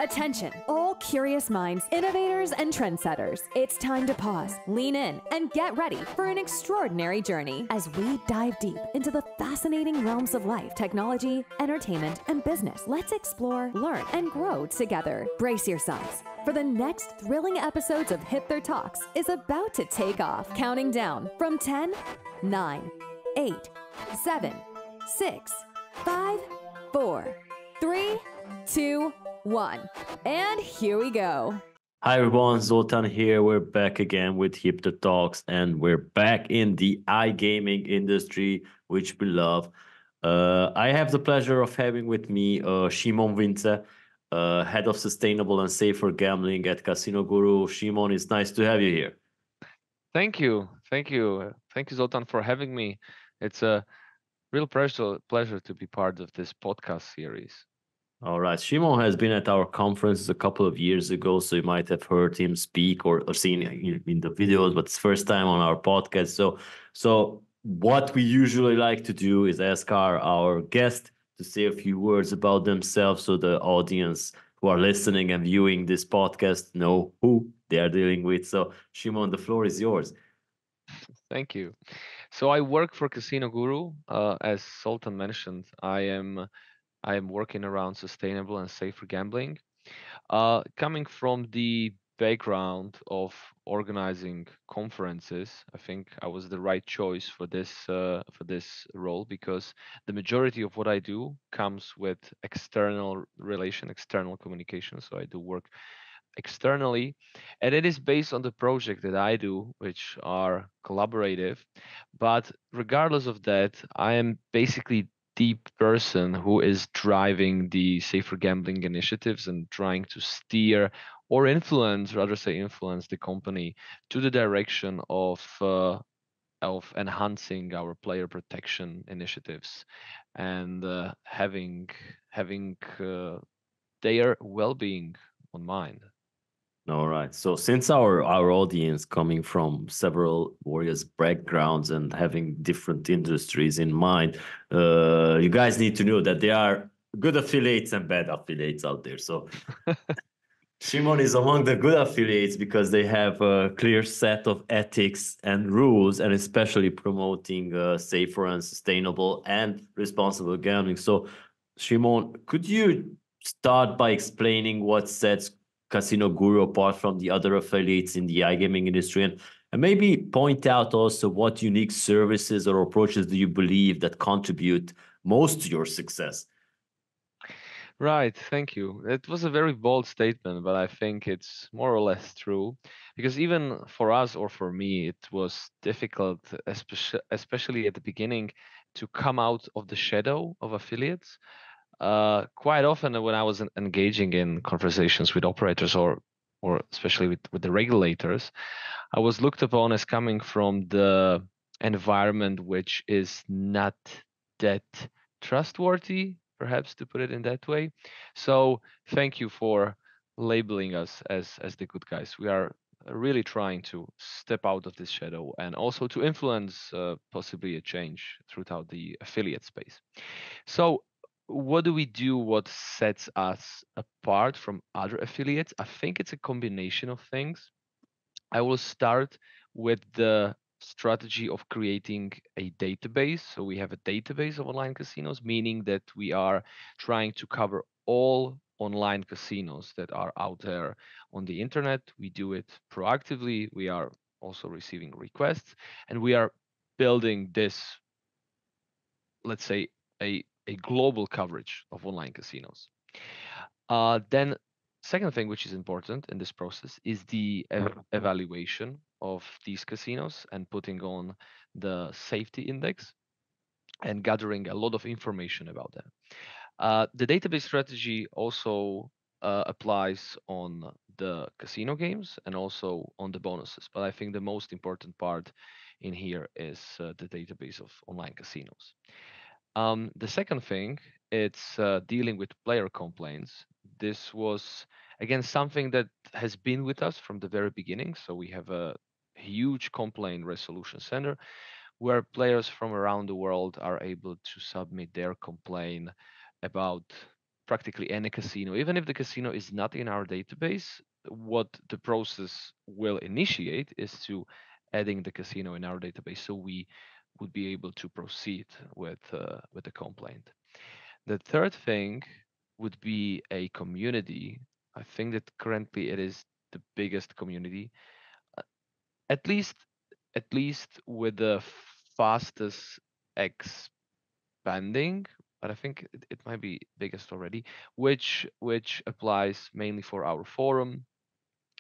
Attention, all curious minds, innovators, and trendsetters. It's time to pause, lean in, and get ready for an extraordinary journey as we dive deep into the fascinating realms of life, technology, entertainment, and business. Let's explore, learn, and grow together. Brace yourselves, for the next thrilling episodes of Hipther Talks is about to take off. Counting down from 10, 9, 8, 7, 6, 5, 4, 3, 2, 1. And here we go. Hi everyone, Zoltan here. We're back again with Hipther Talks, and we're back in the iGaming industry, which we love. I have the pleasure of having with me Simon Vincze, Head of Sustainable and Safer Gambling at Casino Guru. Simon, it's nice to have you here. Thank you. Thank you. Thank you, Zoltan, for having me. It's a real pleasure to be part of this podcast series. All right. Shimon has been at our conference a couple of years ago, so you might have heard him speak or seen in the videos, but it's first time on our podcast. So what we usually like to do is ask our guest to say a few words about themselves so the audience who are listening and viewing this podcast know who they are dealing with. So Shimon, the floor is yours. Thank you. So I work for Casino Guru. As Zoltan mentioned, I am working around sustainable and safer gambling. Coming from the background of organizing conferences, I think I was the right choice for this role because the majority of what I do comes with external communication. So I do work externally, and it is based on the project that I do, which are collaborative. But regardless of that, I am basically the person who is driving the safer gambling initiatives and trying to steer or influence, rather say influence the company to the direction of enhancing our player protection initiatives and having their well-being on mind. All right. So since our audience coming from several various backgrounds and having different industries in mind, you guys need to know that there are good affiliates and bad affiliates out there. So Shimon is among the good affiliates because they have a clear set of ethics and rules, and especially promoting safer and sustainable and responsible gambling. So, Shimon, could you start by explaining what sets Casino Guru apart from the other affiliates in the iGaming industry, and maybe point out also what unique services or approaches do you believe that contribute most to your success? Right, thank you. It was a very bold statement, but I think it's more or less true because even for us or for me, it was difficult, especially at the beginning, to come out of the shadow of affiliates. Quite often, when I was engaging in conversations with operators or especially with the regulators, I was looked upon as coming from the environment which is not that trustworthy, perhaps to put it in that way. So thank you for labeling us as the good guys. We are really trying to step out of this shadow and also to influence possibly a change throughout the affiliate space. So what do we do? What sets us apart from other affiliates? I think it's a combination of things. I will start with the strategy of creating a database. So we have a database of online casinos, meaning that we are trying to cover all online casinos that are out there on the internet. We do it proactively. We are also receiving requests, and we are building this, let's say, a global coverage of online casinos. Then second thing which is important in this process is the evaluation of these casinos and putting on the safety index and gathering a lot of information about them. The database strategy also applies on the casino games and also on the bonuses, but I think the most important part in here is the database of online casinos. The second thing, it's dealing with player complaints. This was, again, something that has been with us from the very beginning. So we have a huge complaint resolution center where players from around the world are able to submit their complaint about practically any casino. Even if the casino is not in our database, what the process will initiate is to adding the casino in our database, so we would be able to proceed with the complaint. The third thing would be a community. I think that currently it is the biggest community, uh, at least with the fastest expanding, but I think it might be biggest already, which applies mainly for our forum,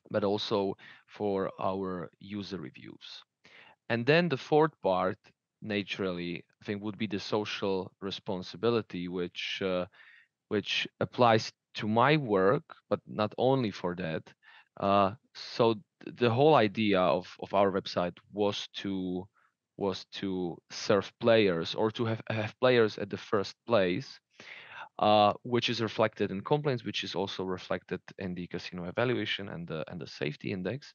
but also for our user reviews. And then the fourth part, naturally, I think would be the social responsibility, which applies to my work, but not only for that. So the whole idea of our website was to serve players, or to have players at the first place, which is reflected in complaints, which is also reflected in the casino evaluation and the safety index.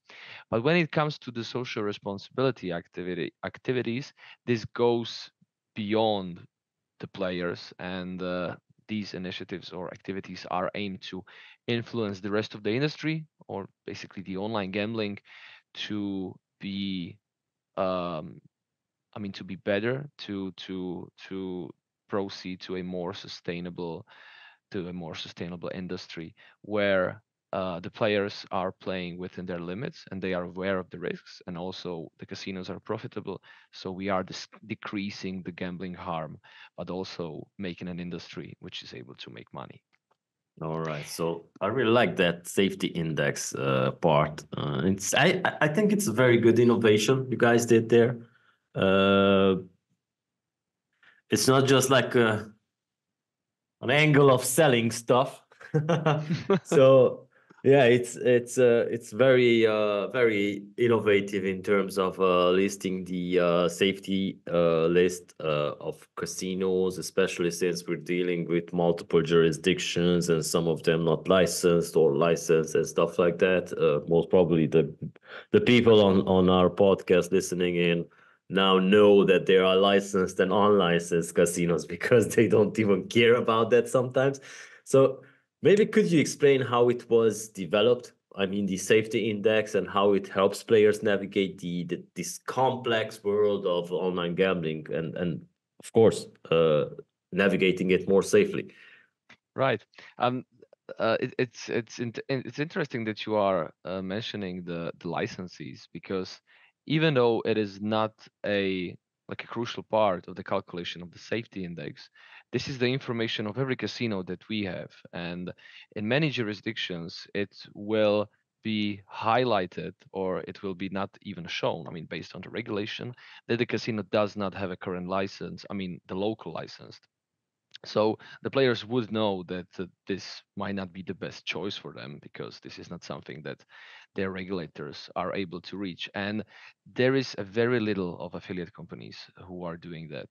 But when it comes to the social responsibility activities, this goes beyond the players, and these initiatives or activities are aimed to influence the rest of the industry, or basically the online gambling, to be um, to be better, to proceed to a more sustainable industry, where the players are playing within their limits and they are aware of the risks, and also the casinos are profitable. So we are decreasing the gambling harm, but also making an industry which is able to make money. All right. So I really like that safety index part. I think it's a very good innovation you guys did there. Uh, it's not just like an angle of selling stuff. So yeah, it's very very innovative in terms of listing the safety list of casinos, especially since we're dealing with multiple jurisdictions and some of them not licensed or licensed and stuff like that. Most probably the people on our podcast listening in now know that there are licensed and unlicensed casinos because they don't even care about that sometimes. So maybe could you explain how it was developed? I mean, the safety index and how it helps players navigate this complex world of online gambling and of course navigating it more safely. Right. Um, it's interesting that you are mentioning the licensees, because even though it is not a like a crucial part of the calculation of the safety index, this is the information of every casino that we have, and in many jurisdictions it will be highlighted, or it will be not even shown. I mean, based on the regulation, that the casino does not have a current license. I mean, the local license. So the players would know that this might not be the best choice for them, because this is not something that their regulators are able to reach. And there is a very little of affiliate companies who are doing that.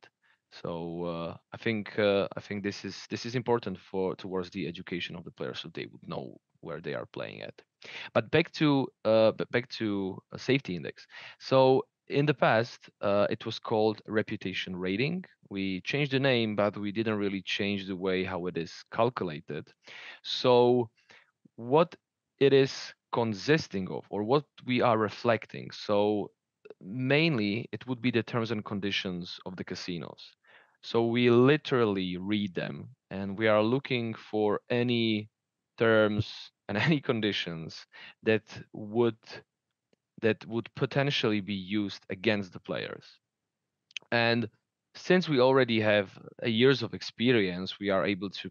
So I think this is important for towards the education of the players, so they would know where they are playing at. But back to a safety index. So in the past, it was called reputation rating. We changed the name, but we didn't really change the way how it is calculated. So what it is consisting of, or what we are reflecting. So mainly it would be the terms and conditions of the casinos. So we literally read them, and we are looking for any terms and any conditions that would potentially be used against the players. And since we already have years of experience, we are able to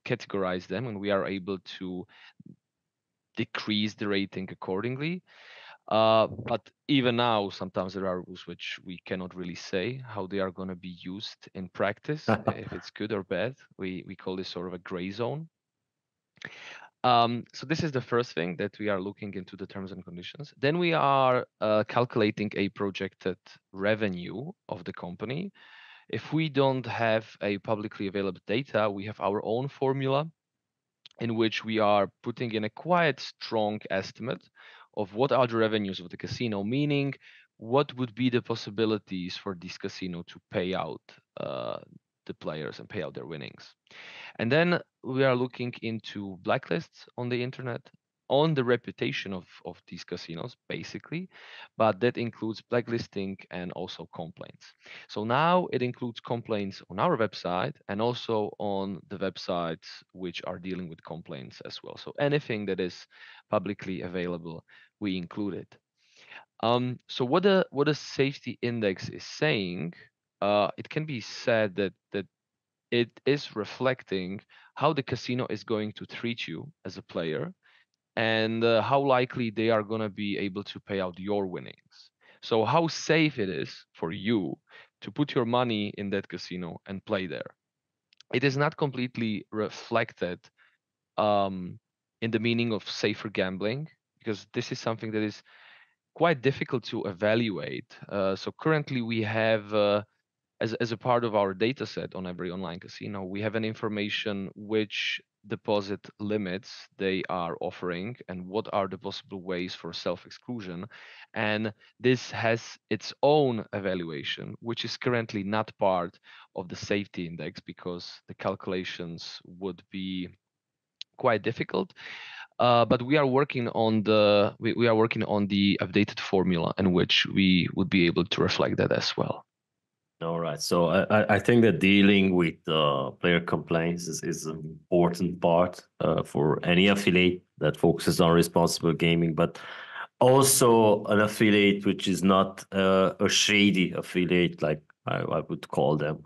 categorize them, and we are able to decrease the rating accordingly. But even now, sometimes there are rules which we cannot really say how they are going to be used in practice, if it's good or bad. We call this sort of a gray zone. So this is the first thing that we are looking into the terms and conditions. Then we are calculating a projected revenue of the company. If we don't have a publicly available data, we have our own formula in which we are putting in a quite strong estimate of what are the revenues of the casino, meaning what would be the possibilities for this casino to pay out the players and pay out their winnings. And then we are looking into blacklists on the internet, on the reputation of these casinos, basically, but that includes blacklisting and also complaints. So now it includes complaints on our website and also on the websites which are dealing with complaints as well. So anything that is publicly available, we include it. So what a safety index is saying, it can be said that it is reflecting how the casino is going to treat you as a player and how likely they are going to be able to pay out your winnings. So how safe it is for you to put your money in that casino and play there. It is not completely reflected in the meaning of safer gambling, because this is something that is quite difficult to evaluate. So currently we have as a part of our data set on every online casino, we have an information which deposit limits they are offering and what are the possible ways for self-exclusion. And this has its own evaluation, which is currently not part of the safety index because the calculations would be quite difficult. But we are working on we are working on the updated formula in which we would be able to reflect that as well. All right. So I think that dealing with player complaints is an important part for any affiliate that focuses on responsible gaming, but also an affiliate which is not a shady affiliate, like I would call them,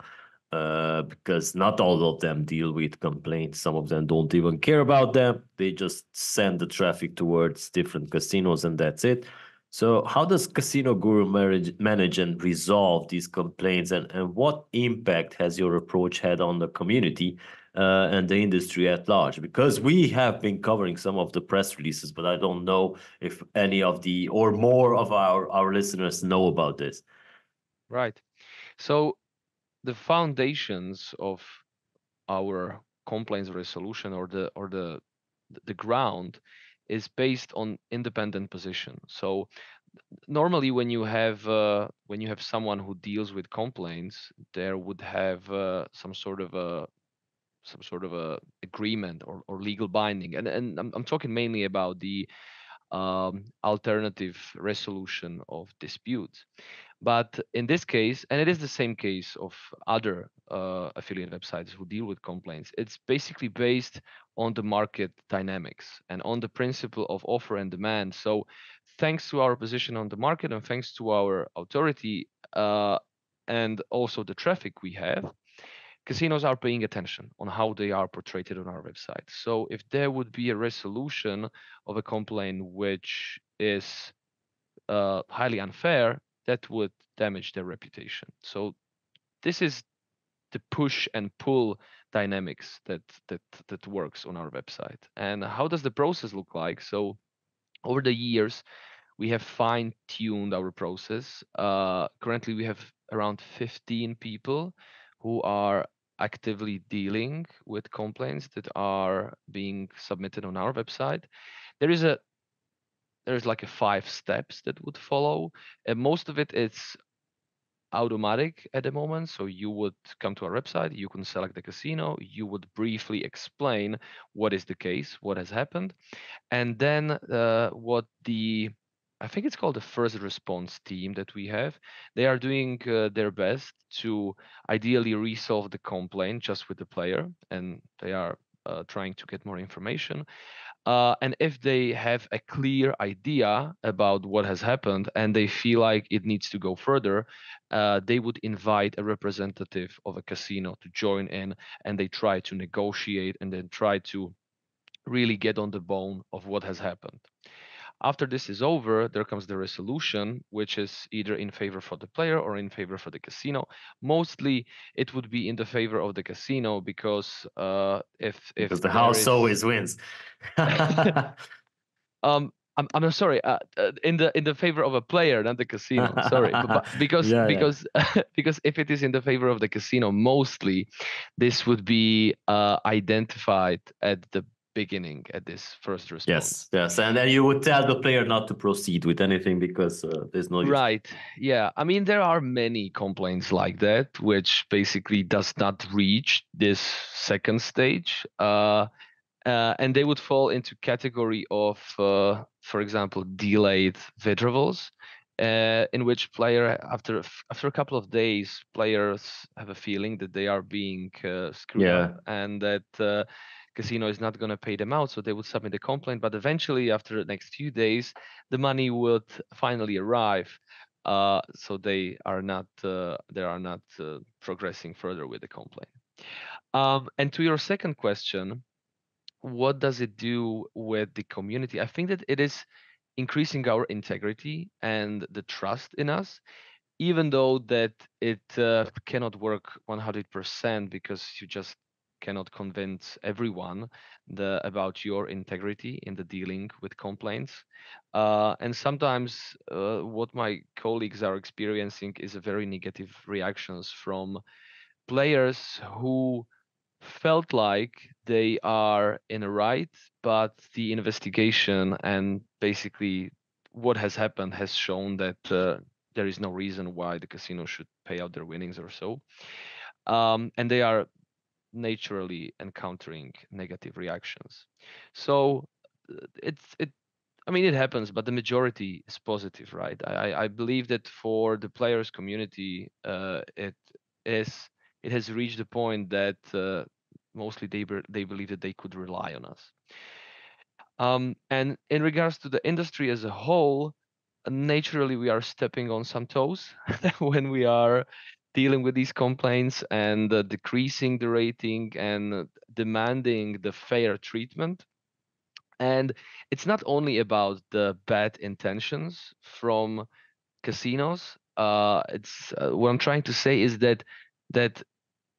because not all of them deal with complaints. Some of them don't even care about them. They just send the traffic towards different casinos and that's it. So how does Casino Guru manage and resolve these complaints, and what impact has your approach had on the community and the industry at large? Because we have been covering some of the press releases, but I don't know if any of the or more of our listeners know about this. Right. So the foundations of our complaints resolution, or the ground, is based on independent position. So normally when you have someone who deals with complaints, there would have some sort of a agreement or legal binding, and I'm talking mainly about the alternative resolution of disputes. But in this case, and it is the same case of other affiliate websites who deal with complaints, it's basically based on the market dynamics and on the principle of offer and demand. So thanks to our position on the market and thanks to our authority and also the traffic we have, casinos are paying attention on how they are portrayed on our website. So if there would be a resolution of a complaint which is highly unfair, that would damage their reputation. So this is the push and pull dynamics that works on our website. And how does the process look like? So over the years, we have fine-tuned our process. Currently, we have around 15 people who are actively dealing with complaints that are being submitted on our website. There's like a 5 steps that would follow, and most of it is automatic at the moment. So you would come to our website, you can select the casino, you would briefly explain what is the case, what has happened, and then what the I think it's called the first response team that we have. They are doing their best to ideally resolve the complaint just with the player, and they are trying to get more information. And if they have a clear idea about what has happened and they feel like it needs to go further, they would invite a representative of a casino to join in, and they try to negotiate and then try to really get on the bone of what has happened. After this is over, there comes the resolution, which is either in favor for the player or in favor for the casino. Mostly, it would be in the favor of the casino because if Because the there house is always wins. I'm sorry, in the favor of a player, not the casino. Sorry, but because Yeah, yeah. because because if it is in the favor of the casino, mostly this would be identified at the beginning, at this first response. Yes, yes, and then you would tell the player not to proceed with anything because there's no use. Right. Yeah. I mean, there are many complaints like that, which basically does not reach this second stage. And they would fall into category of, for example, delayed withdrawals, in which player after a couple of days, players have a feeling that they are being screwed up Yeah, and that casino is not going to pay them out, so they would submit a complaint. But eventually, after the next few days, the money would finally arrive. So they are not progressing further with the complaint. And to your second question, what does it do with the community? I think that it is increasing our integrity and the trust in us, even though that it cannot work 100% because you just cannot convince everyone about your integrity in the dealing with complaints. And sometimes what my colleagues are experiencing is a very negative reactions from players who felt like they are in a right, but the investigation and basically what has happened has shown that there is no reason why the casino should pay out their winnings or so. And they are naturally encountering negative reactions. So it I mean, it happens, but the majority is positive, right? I believe that for the players community, is it has reached a point that mostly they believe that they could rely on us. And in regards to the industry as a whole, naturally we are stepping on some toes when we are dealing with these complaints and decreasing the rating and demanding the fair treatment. And it's not only about the bad intentions from casinos. It's what I'm trying to say is that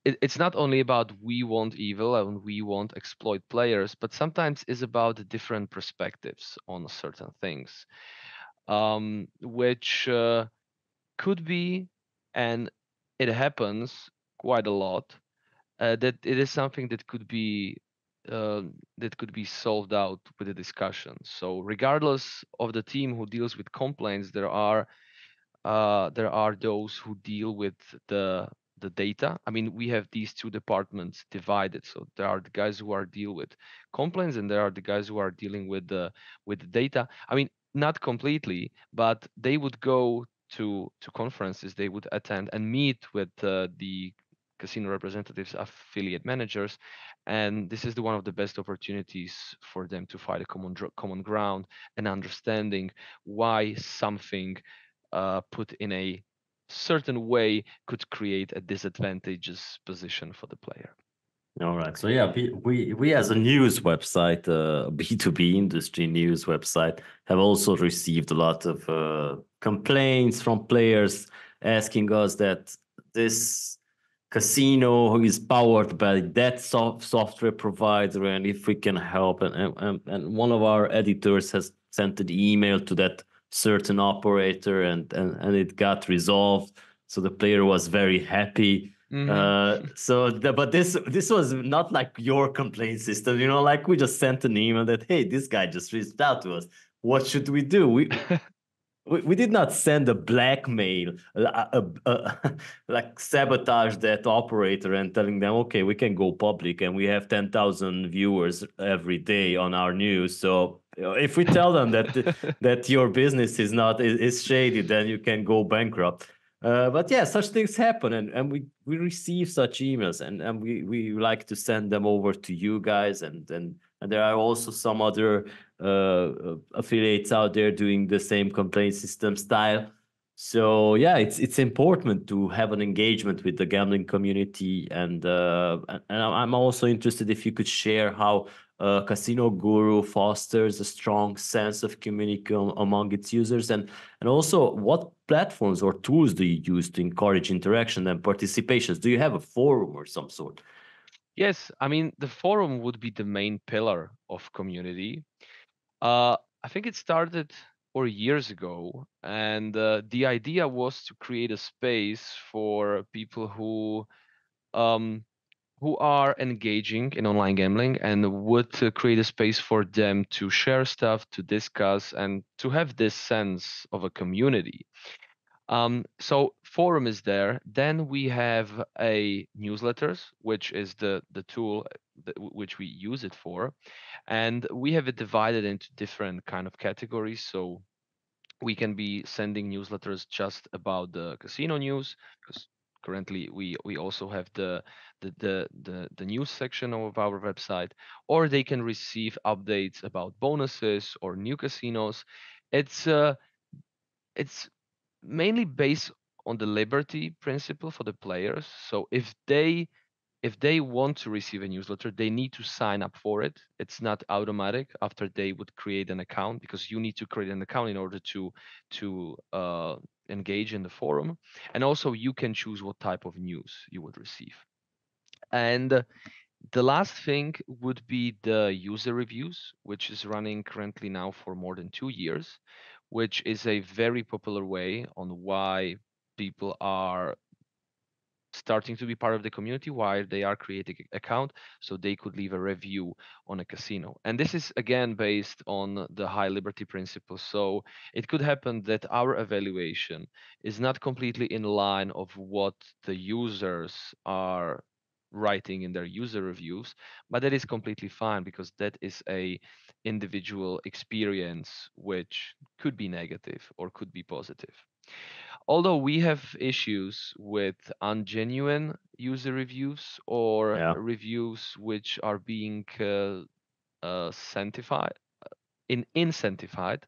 it's not only about we want evil and we want exploit players, but sometimes it's about different perspectives on certain things, which could be, and it happens quite a lot, that it is something uh, that could be solved out with a discussion. So regardless of the team who deals with complaints, there are those who deal with the data. I mean, we have these two departments divided. So there are the guys who are deal with complaints, and there are the guys who are dealing with the data. I mean, not completely, but they would go to conferences, they would attend and meet with the casino representatives, affiliate managers, and this is one of the best opportunities for them to find a common ground and understanding why something put in a certain way could create a disadvantageous position for the player. all right. So yeah, we as a news website, B2B industry news website, have also received a lot of complaints from players asking us that this casino is powered by that software provider and if we can help. And one of our editors has sent an email to that certain operator and it got resolved. So the player was very happy. Mhm. But this was not like your complaint system, you know, like we just sent an email that, hey, this guy just reached out to us. What should we do? We did not send a blackmail, like sabotage that operator and telling them, okay, we can go public and we have 10,000 viewers every day on our news. So if we tell them that your business is shady, then you can go bankrupt. But yeah, such things happen, and we receive such emails, and we like to send them over to you guys, and there are also some other affiliates out there doing the same complaint system style. So yeah, it's important to have an engagement with the gambling community, and I'm also interested if you could share how Casino Guru fosters a strong sense of community among its users, and also what platforms or tools do you use to encourage interaction and participations? Do you have a forum or some sort? Yes, I mean, the forum would be the main pillar of community. I think it started 4 years ago, and the idea was to create a space for people um, who are engaging in online gambling and would create a space for them to share stuff, to discuss, and to have this sense of a community. So forum is there. Then we have a newsletters, which is the tool which we use it for, and we have it divided into different kind of categories. So we can be sending newsletters just about the casino news, because currently we also have the news section of our website, or they can receive updates about bonuses or new casinos. It's uh, it's mainly based on the liberty principle for the players. So if they want to receive a newsletter, they need to sign up for it. It's not automatic after they would create an account, because you need to create an account in order to engage in the forum. And also you can choose what type of news you would receive. And the last thing would be the user reviews, which is running currently now for more than 2 years, which is a very popular way on why people are starting to be part of the community, while they are creating an account, so they could leave a review on a casino. And this is again based on the high liberty principle. So it could happen that our evaluation is not completely in line of what the users are writing in their user reviews, but that is completely fine, because that is a individual experience which could be negative or could be positive. Although we have issues with ungenuine user reviews or Yeah. reviews which are being sanctified, incentivied,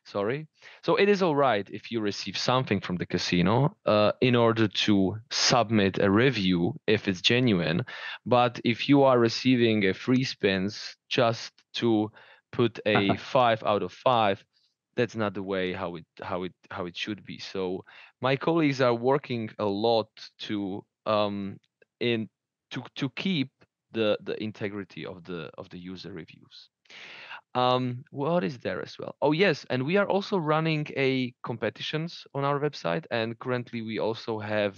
sorry. So it is all right if you receive something from the casino in order to submit a review if it's genuine. But if you are receiving a free spins just to put a 5 out of 5, that's not the way how it should be. So my colleagues are working a lot in to keep the integrity of the user reviews. What is there as well? Oh yes, and we are also running a competitions on our website, and currently we also have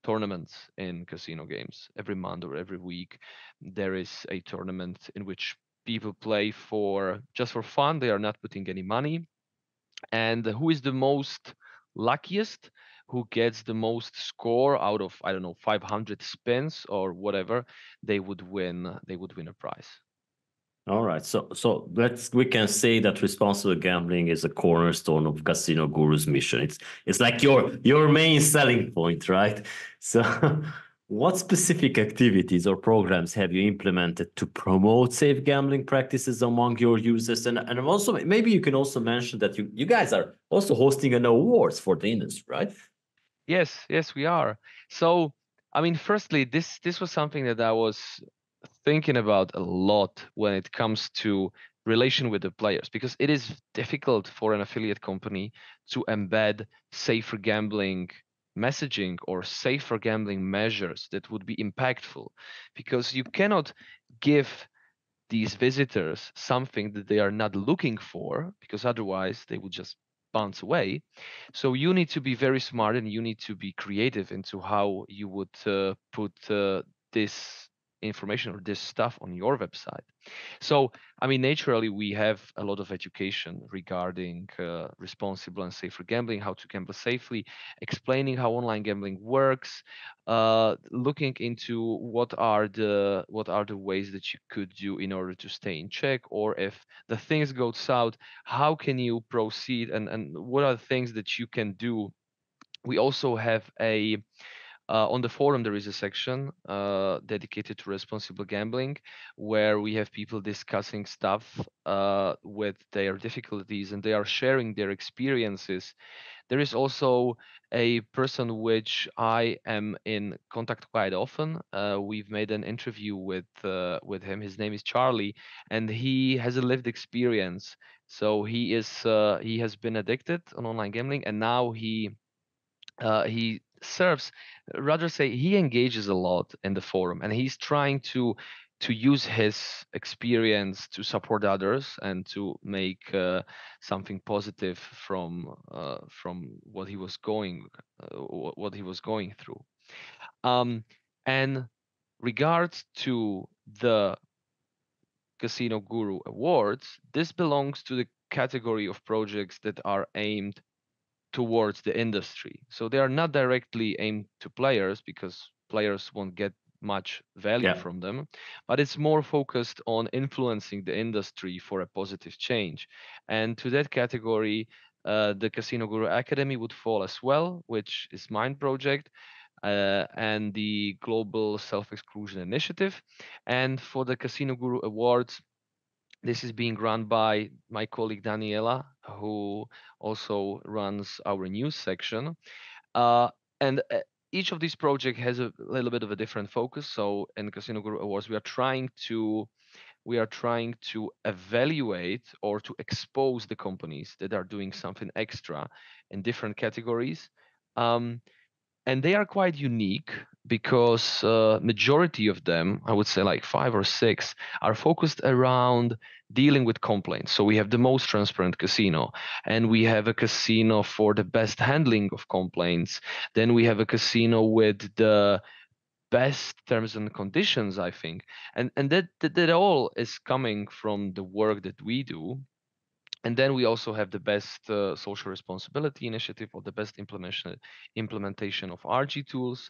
tournaments in casino games. Every month or every week, there is a tournament in which people play for just for fun. They are not putting any money, and who is the most luckiest, who gets the most score out of, I don't know, 500 spins or whatever, they would win a prize. All right. So we can say that responsible gambling is a cornerstone of Casino Guru's mission. It's like your main selling point, right? So what specific activities or programs have you implemented to promote safe gambling practices among your users? And also maybe you can also mention that you guys are also hosting an awards for the industry, right? Yes, we are. So, I mean, firstly, this was something that I was thinking about a lot when it comes to relation with the players, because it is difficult for an affiliate company to embed safer gambling messaging or safer gambling measures that would be impactful, because you cannot give these visitors something that they are not looking for, because otherwise they would just bounce away. So you need to be very smart, and you need to be creative into how you would put this information or this stuff on your website. So, I mean, naturally, we have a lot of education regarding responsible and safer gambling, how to gamble safely, explaining how online gambling works, looking into what are the ways that you could do in order to stay in check, or if the things go south, how can you proceed, and what are the things that you can do. We also have a on the forum, there is a section dedicated to responsible gambling, where we have people discussing stuff with their difficulties, and they are sharing their experiences. There is also a person which I am in contact quite often. We've made an interview with him. His name is Charlie, and he has a lived experience. So he has been addicted on online gambling, and now he serves, rather say he engages a lot in the forum, and he's trying to use his experience to support others and to make something positive from what he was going through. And regards to the Casino Guru Awards, this belongs to the category of projects that are aimed towards the industry. So they are not directly aimed to players because players won't get much value Yeah. from them, but it's more focused on influencing the industry for a positive change. And to that category, the Casino Guru Academy would fall as well, which is mine project. And the Global Self-Exclusion Initiative. And for the Casino Guru Awards, this is being run by my colleague Daniela, who also runs our news section. Uh, and each of these projects has a little bit of a different focus. So in Casino Guru Awards, we are trying to evaluate or to expose the companies that are doing something extra in different categories. Um, and they are quite unique because majority of them, I would say like 5 or 6, are focused around dealing with complaints. So we have the most transparent casino, and we have a casino for the best handling of complaints. Then we have a casino with the best terms and conditions, I think. And that all is coming from the work that we do. And then we also have the best social responsibility initiative, or the best implementation of RG tools,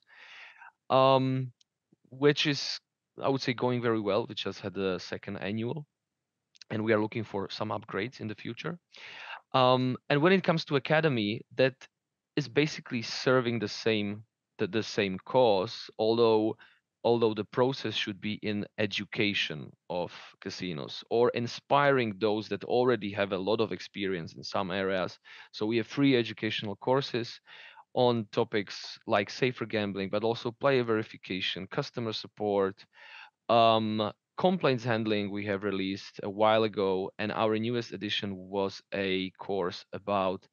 um, which is, I would say, going very well. We just had the second annual, and we are looking for some upgrades in the future. And when it comes to academy, that is basically serving the same cause, although the process should be in education of casinos, or inspiring those that already have a lot of experience in some areas. So we have free educational courses on topics like safer gambling, but also player verification, customer support, complaints handling we have released a while ago, and our newest edition was a course about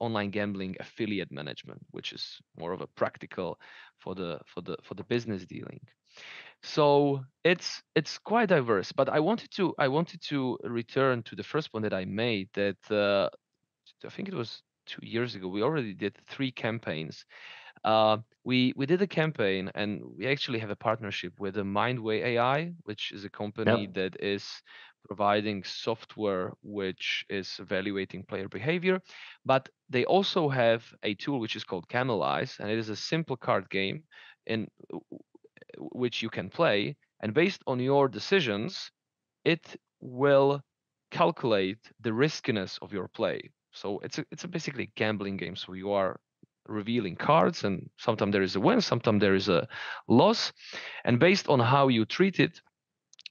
online gambling affiliate management, which is more of a practical for the business dealing. So it's quite diverse. But I wanted to return to the first one that I made, that I think it was 2 years ago. We already did 3 campaigns. We did a campaign, and we actually have a partnership with the Mindway AI, which is a company Yep. that is providing software which is evaluating player behavior. But they also have a tool which is called Canalize, and it is a simple card game in which you can play, and based on your decisions, it will calculate the riskiness of your play. So it's a basically gambling game. So you are revealing cards, and sometimes there is a win, sometimes there is a loss, and based on how you treat it,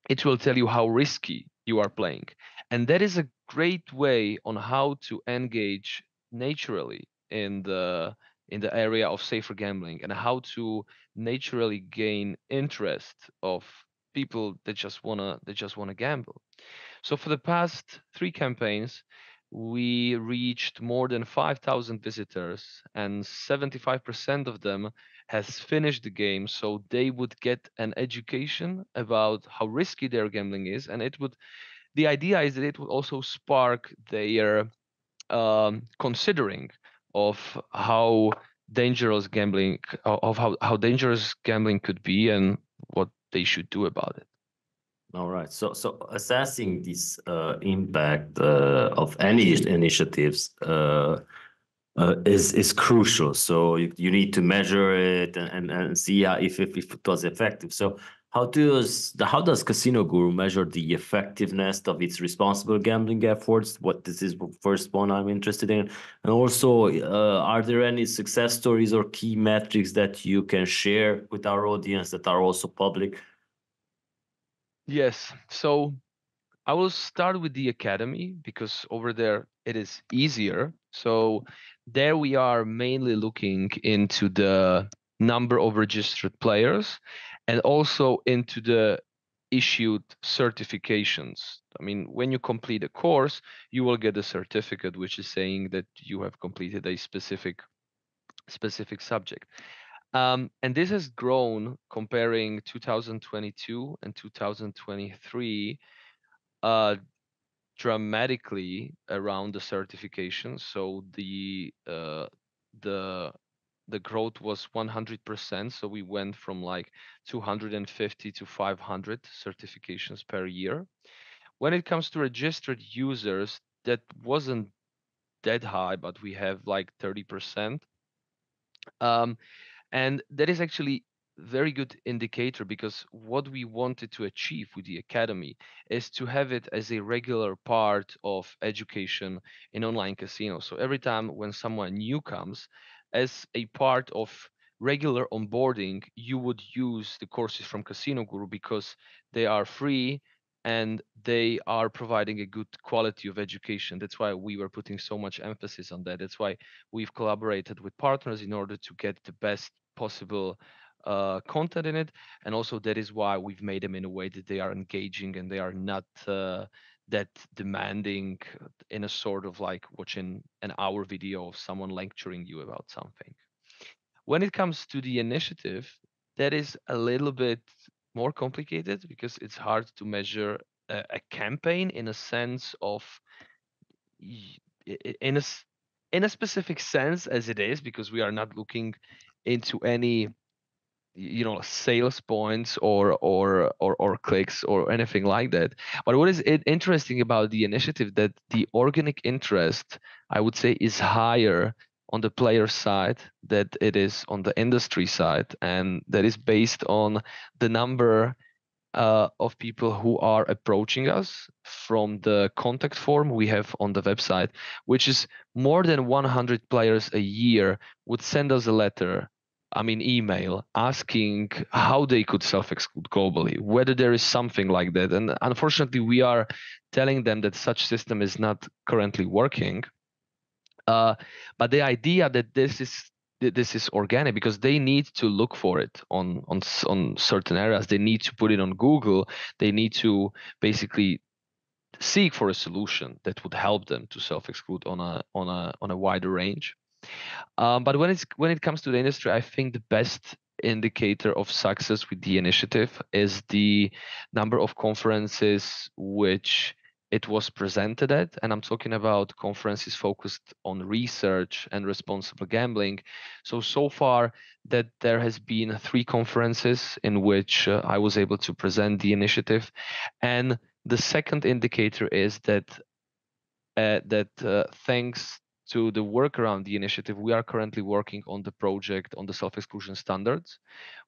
it will tell you how risky you are playing. And that is a great way on how to engage naturally in the area of safer gambling, and how to naturally gain interest of people that just wanna gamble. So for the past 3 campaigns, we reached more than 5,000 visitors, and 75% of them has finished the game. So they would get an education about how risky their gambling is, and the idea is that it would also spark their considering of how how dangerous gambling could be, and what they should do about it. All right. So assessing this impact of any initiatives is crucial. So you need to measure it and see if it was effective. So how does Casino Guru measure the effectiveness of its responsible gambling efforts? What this is the first one I'm interested in, and also are there any success stories or key metrics that you can share with our audience that are also public? Yes. So I will start with the academy, because over there it is easier. So there we are mainly looking into the number of registered players, and also into the issued certifications. I mean, when you complete a course, you will get a certificate which is saying that you have completed a specific subject. And this has grown comparing 2022 and 2023 uh, dramatically around the certification. So the the growth was 100%. So we went from like 250 to 500 certifications per year. When it comes to registered users, that wasn't that high, but we have like 30%. Um, and that is actually very good indicator, because what we wanted to achieve with the academy is to have it as a regular part of education in online casino. So every time when someone new comes, as a part of regular onboarding, you would use the courses from Casino Guru, because they are free and they are providing a good quality of education. That's why we were putting so much emphasis on that. That's why we've collaborated with partners in order to get the best possible content in it. And also that is why we've made them in a way that they are engaging and they are not that demanding in a sort of like watching an hour video of someone lecturing you about something. When it comes to the initiative, that is a little bit more complicated, because it's hard to measure a campaign in a sense of y- in in a specific sense as it is, because we are not looking into any sales points or clicks or anything like that. But what is interesting about the initiative, that the organic interest, I would say, is higher on the player side that it is on the industry side, and that is based on the number of people who are approaching us from the contact form we have on the website, which is more than 100 players a year would send us a letter, I mean, email, asking how they could self-exclude globally, whether there is something like that. And unfortunately, we are telling them that such system is not currently working. But the idea that this is organic, because they need to look for it on certain areas. They need to put it on Google. They need to basically seek for a solution that would help them to self-exclude on a wider range. But when it comes to the industry, I think the best indicator of success with the initiative is the number of conferences which it was presented at. And I'm talking about conferences focused on research and responsible gambling. So far that there has been 3 conferences in which I was able to present the initiative. And the second indicator is that thanks to the work around the initiative, we are currently working on the project on the self-exclusion standards,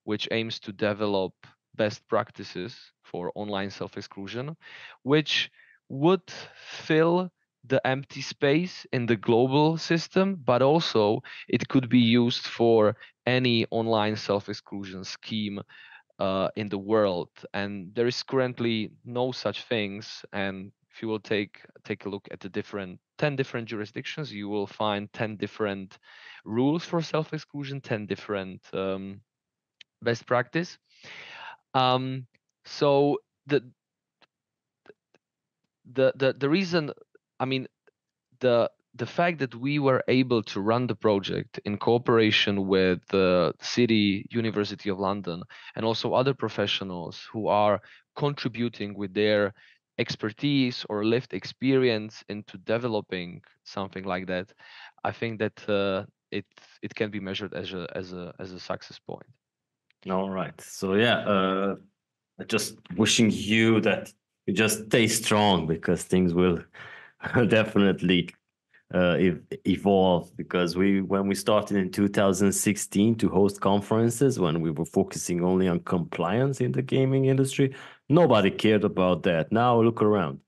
which aims to develop best practices for online self-exclusion, which would fill the empty space in the global system, but also it could be used for any online self-exclusion scheme in the world. And there is currently no such things. And if you will take a look at the 10 different jurisdictions, you will find 10 different rules for self-exclusion, 10 different best practice. So the reason, I mean, the fact that we were able to run the project in cooperation with the City University of London and also other professionals who are contributing with their expertise or lived experience into developing something like that, I think that it can be measured as a success point. All right. So yeah, just wishing you that you just stay strong, because things will definitely evolve, because when we started in 2016 to host conferences, when we were focusing only on compliance in the gaming industry, nobody cared about that. Now look around,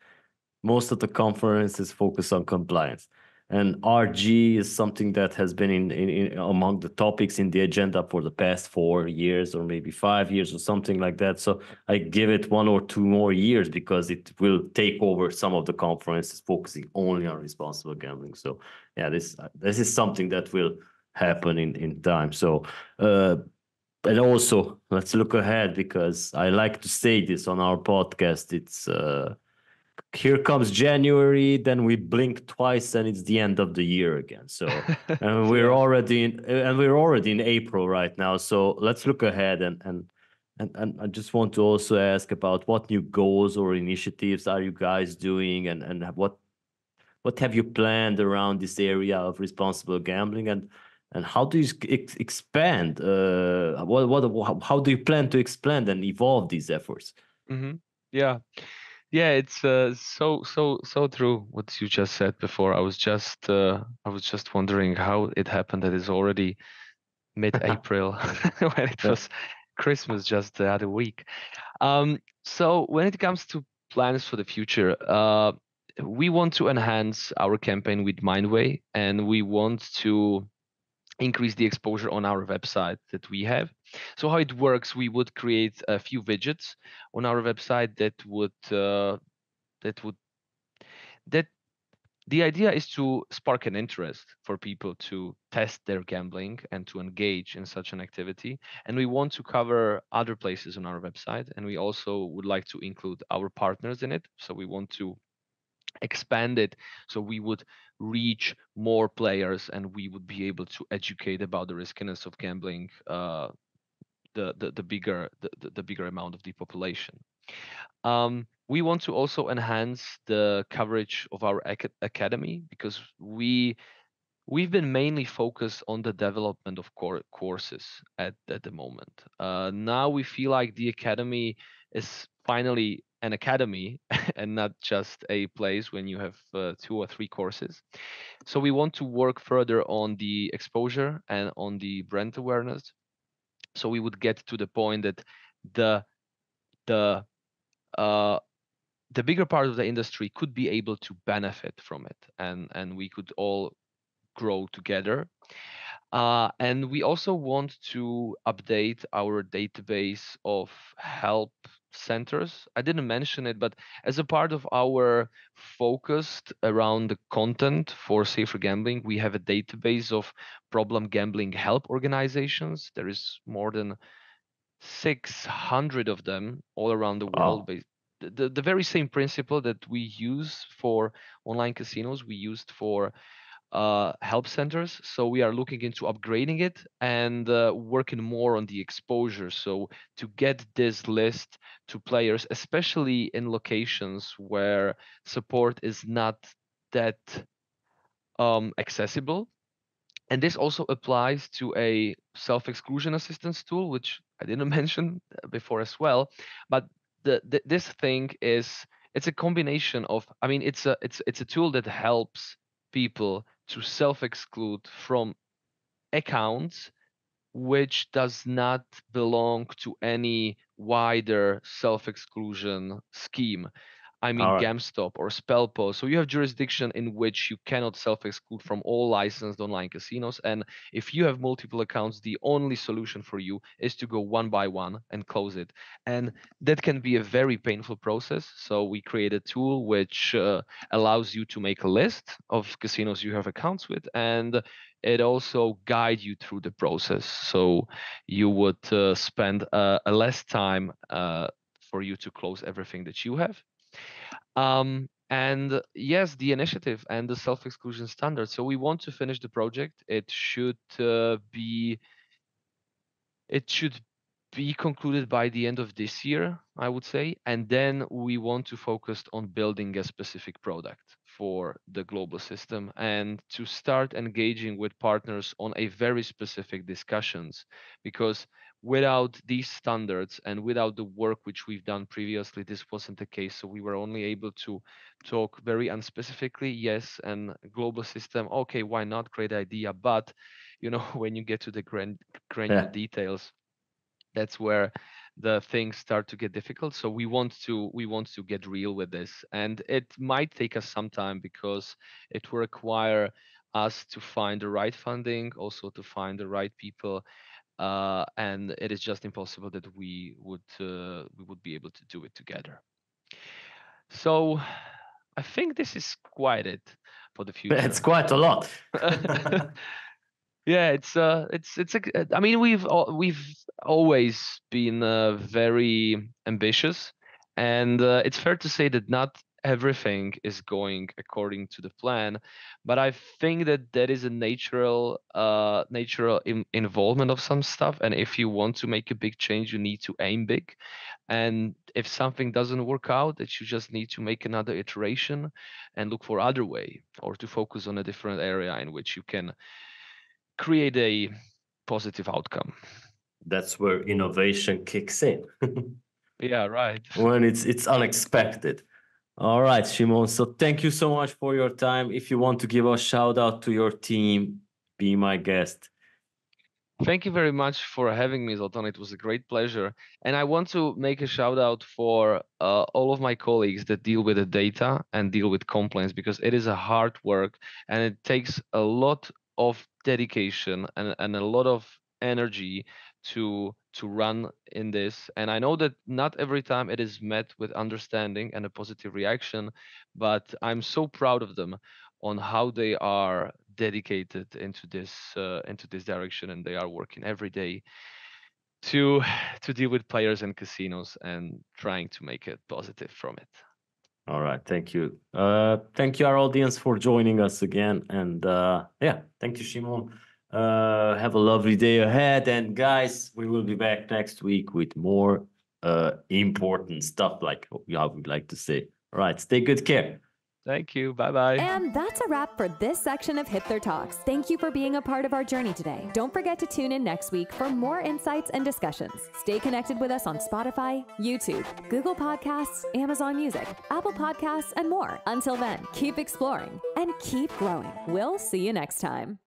most of the conferences focus on compliance, and RG is something that has been in among the topics in the agenda for the past 4 years or maybe 5 years or something like that. So I give it 1 or 2 more years, because it will take over some of the conferences focusing only on responsible gambling. So yeah, this is something that will happen in time. So and also let's look ahead, because I like to say this on our podcast. It's here comes January, then we blink twice and it's the end of the year again. So and we're Yeah. already in April right now. So let's look ahead, and I just want to also ask about what new goals or initiatives are you guys doing, and what have you planned around this area of responsible gambling, and And how do you expand? How do you plan to expand and evolve these efforts? Yeah. Yeah, it's so true what you just said before. I was just wondering how it happened that it's already mid-April when it Yeah. was Christmas just the other week. So when it comes to plans for the future, we want to enhance our campaign with Mindway, and we want to increase the exposure on our website that we have. So how it works, we would create a few widgets on our website that would that the idea is to spark an interest for people to test their gambling and to engage in such an activity. And we want to cover other places on our website, and we also would like to include our partners in it. So we want to expand it so we would reach more players and we would be able to educate about the riskiness of gambling, the bigger amount of the population. We want to also enhance the coverage of our academy, because we've been mainly focused on the development of courses at the moment. Now we feel like the academy is finally an academy and not just a place when you have 2 or 3 courses. So we want to work further on the exposure and on the brand awareness. So we would get to the point that the the uh, the bigger part of the industry could be able to benefit from it, and we could all grow together. And we also want to update our database of help centers. I didn't mention it, but as a part of our focused around the content for safer gambling, we have a database of problem gambling help organizations. There is more than 600 of them all around the world. Wow. The very same principle that we use for online casinos, we used for help centers. So we are looking into upgrading it and working more on the exposure. So to get this list to players, especially in locations where support is not that accessible. And this also applies to a self-exclusion assistance tool, which I didn't mention before as well. But this thing is, it's a combination of, I mean, it's a tool that helps people to self-exclude from accounts which does not belong to any wider self-exclusion scheme. I mean, All right. GamStop or Spellpo. So you have jurisdiction in which you cannot self-exclude from all licensed online casinos. And if you have multiple accounts, the only solution for you is to go one by one and close it. And that can be a very painful process. So we create a tool which allows you to make a list of casinos you have accounts with, and it also guide you through the process. So you would spend a less time for you to close everything that you have. And yes, the initiative and the self-exclusion standard. So we want to finish the project. It should be concluded by the end of this year, I would say. And then we want to focus on building a specific product for the global system and to start engaging with partners on a very specific discussions. Because without these standards and without the work which we've done previously, this wasn't the case. So we were only able to talk very unspecifically, yes, and global system, okay, why not? Great idea. But when you get to the granular Yeah. details, that's where the things start to get difficult. So we want to get real with this, and it might take us some time because it will require us to find the right funding, also to find the right people, and it is just impossible that we would be able to do it together. So I think this is quite it for the It's future. quite a lot. Yeah, I mean, we've always been very ambitious, and it's fair to say that not everything is going according to the plan, but I think that that is a natural involvement of some stuff. And if you want to make a big change, you need to aim big. And if something doesn't work out, that you just need to make another iteration and look for other way, or to focus on a different area in which you can create a positive outcome. That's where innovation kicks in. Yeah, right. When it's unexpected. All right, Shimon. So thank you so much for your time. If you want to give a shout out to your team, be my guest. Thank you very much for having me, Zoltan. It was a great pleasure. And I want to make a shout out for all of my colleagues that deal with the data and deal with complaints, because it is a hard work and it takes a lot of dedication and a lot of energy to run in this. And I know that not every time it is met with understanding and a positive reaction, but I'm so proud of them on how they are dedicated into this direction, and they are working every day to to deal with players and casinos and trying to make it positive from it. All right, thank you. Thank you, our audience, for joining us again. And yeah, thank you, Shimon. Have a lovely day ahead. And guys, we will be back next week with more important stuff, like how we like to say. All right, stay good care. Thank you. Bye bye. And that's a wrap for this section of Hipther Talks. Thank you for being a part of our journey today. Don't forget to tune in next week for more insights and discussions. Stay connected with us on Spotify, YouTube, Google Podcasts, Amazon Music, Apple Podcasts, and more. Until then, keep exploring and keep growing. We'll see you next time.